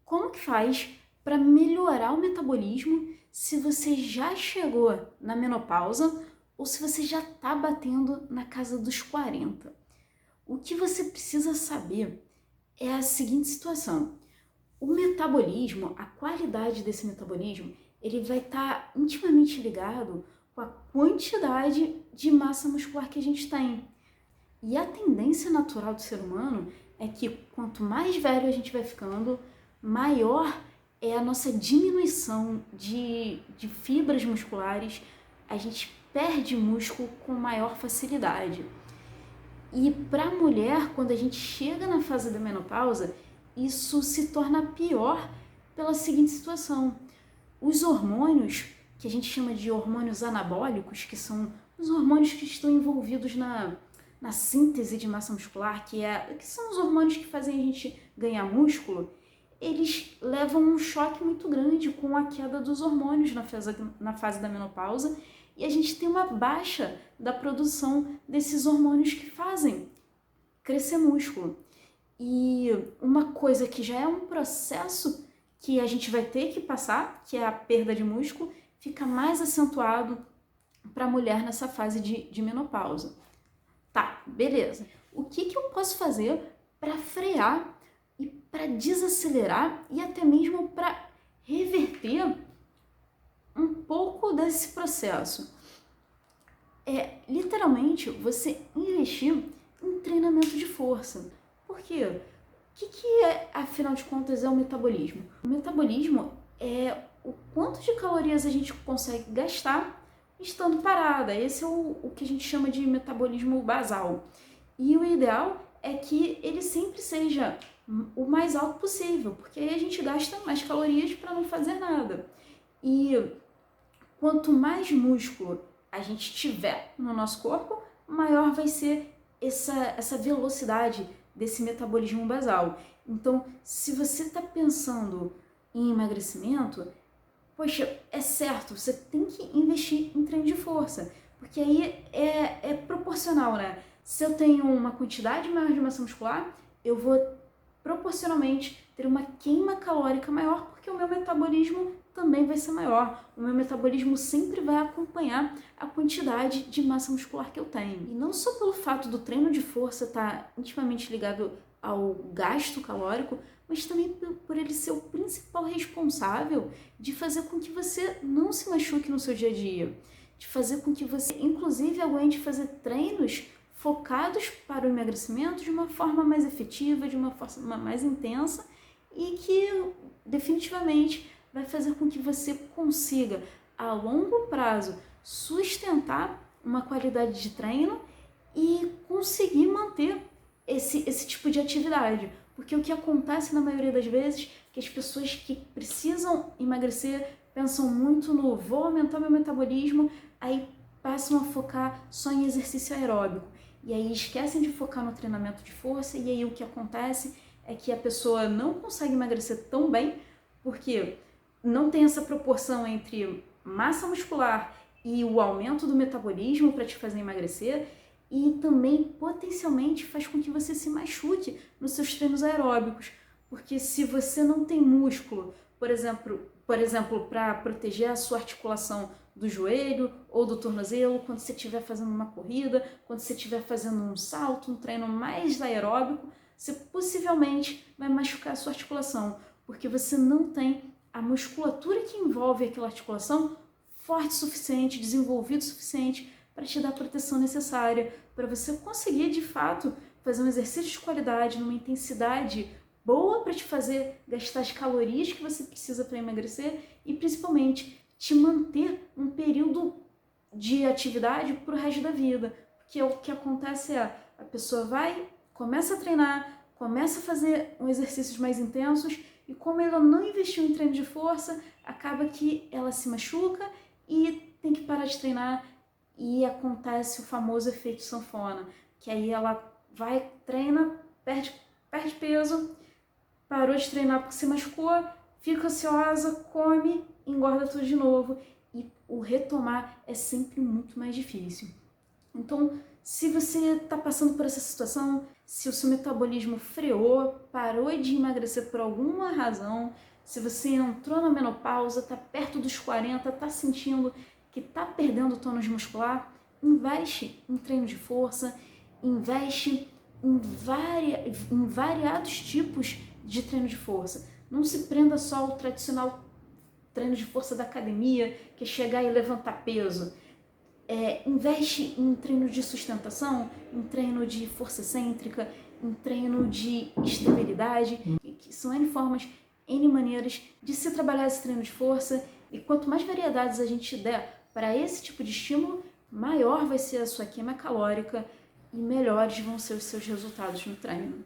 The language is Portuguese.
como que faz para melhorar o metabolismo se você já chegou na menopausa ou se você já está batendo na casa dos 40. O que você precisa saber é a seguinte situação. O metabolismo, a qualidade desse metabolismo, ele vai estar intimamente ligado com a quantidade de massa muscular que a gente tem. E a tendência natural do ser humano é que quanto mais velho a gente vai ficando, maior é a nossa diminuição de fibras musculares, a gente perde músculo com maior facilidade. E para a mulher, quando a gente chega na fase da menopausa, isso se torna pior pela seguinte situação. Os hormônios, que a gente chama de hormônios anabólicos, que são os hormônios que estão envolvidos na síntese de massa muscular, que são os hormônios que fazem a gente ganhar músculo, eles levam um choque muito grande com a queda dos hormônios na fase da menopausa, e a gente tem uma baixa da produção desses hormônios que fazem crescer músculo. E uma coisa que já é um processo que a gente vai ter que passar, que é a perda de músculo, fica mais acentuado para a mulher nessa fase de menopausa. Tá, beleza. O que eu posso fazer para frear e para desacelerar e até mesmo para reverter um pouco desse processo? É literalmente você investir em treinamento de força. Por quê? O que é, afinal de contas, é o metabolismo? O metabolismo é o quanto de calorias a gente consegue gastar estando parada. Esse é o que a gente chama de metabolismo basal. E o ideal é que ele sempre seja o mais alto possível, porque aí a gente gasta mais calorias para não fazer nada. E quanto mais músculo a gente tiver no nosso corpo, maior vai ser essa velocidade desse metabolismo basal. Então, se você está pensando em emagrecimento, poxa, é certo, você tem que investir em treino de força, porque aí é proporcional, né? Se eu tenho uma quantidade maior de massa muscular, eu vou proporcionalmente ter uma queima calórica maior, porque o meu metabolismo também vai ser maior. O meu metabolismo sempre vai acompanhar a quantidade de massa muscular que eu tenho. E não só pelo fato do treino de força estar intimamente ligado ao gasto calórico, mas também por ele ser o principal responsável de fazer com que você não se machuque no seu dia a dia, de fazer com que você, inclusive, aguente fazer treinos focados para o emagrecimento de uma forma mais efetiva, de uma forma mais intensa e que definitivamente vai fazer com que você consiga, a longo prazo, sustentar uma qualidade de treino e conseguir manter esse tipo de atividade. Porque o que acontece na maioria das vezes é que as pessoas que precisam emagrecer pensam muito no vou aumentar meu metabolismo, aí passam a focar só em exercício aeróbico. E aí esquecem de focar no treinamento de força, e aí o que acontece é que a pessoa não consegue emagrecer tão bem, porque não tem essa proporção entre massa muscular e o aumento do metabolismo para te fazer emagrecer, e também potencialmente faz com que você se machuque nos seus treinos aeróbicos, porque se você não tem músculo, por exemplo, para proteger a sua articulação do joelho ou do tornozelo, quando você estiver fazendo uma corrida, quando você estiver fazendo um salto, um treino mais aeróbico, você possivelmente vai machucar a sua articulação, porque você não tem a musculatura que envolve aquela articulação forte o suficiente, desenvolvido o suficiente para te dar a proteção necessária, para você conseguir de fato fazer um exercício de qualidade, numa intensidade boa para te fazer gastar as calorias que você precisa para emagrecer e principalmente te manter um período de atividade para o resto da vida. Porque o que acontece é a pessoa começa a treinar, começa a fazer exercícios mais intensos e como ela não investiu em treino de força, acaba que ela se machuca e tem que parar de treinar e acontece o famoso efeito sanfona, que aí ela vai, treina, perde peso, parou de treinar porque se machucou, fica ansiosa, come, engorda tudo de novo e o retomar é sempre muito mais difícil. Então, se você está passando por essa situação, se o seu metabolismo freou, parou de emagrecer por alguma razão, se você entrou na menopausa, está perto dos 40, está sentindo que está perdendo tônus muscular, investe em treino de força, investe em variados tipos de treino de força. Não se prenda só ao tradicional treino de força da academia, que é chegar e levantar peso. Investe em treino de sustentação, em treino de força excêntrica, em treino de estabilidade, que são N formas, N maneiras de se trabalhar esse treino de força, e quanto mais variedades a gente der para esse tipo de estímulo, maior vai ser a sua queima calórica e melhores vão ser os seus resultados no treino.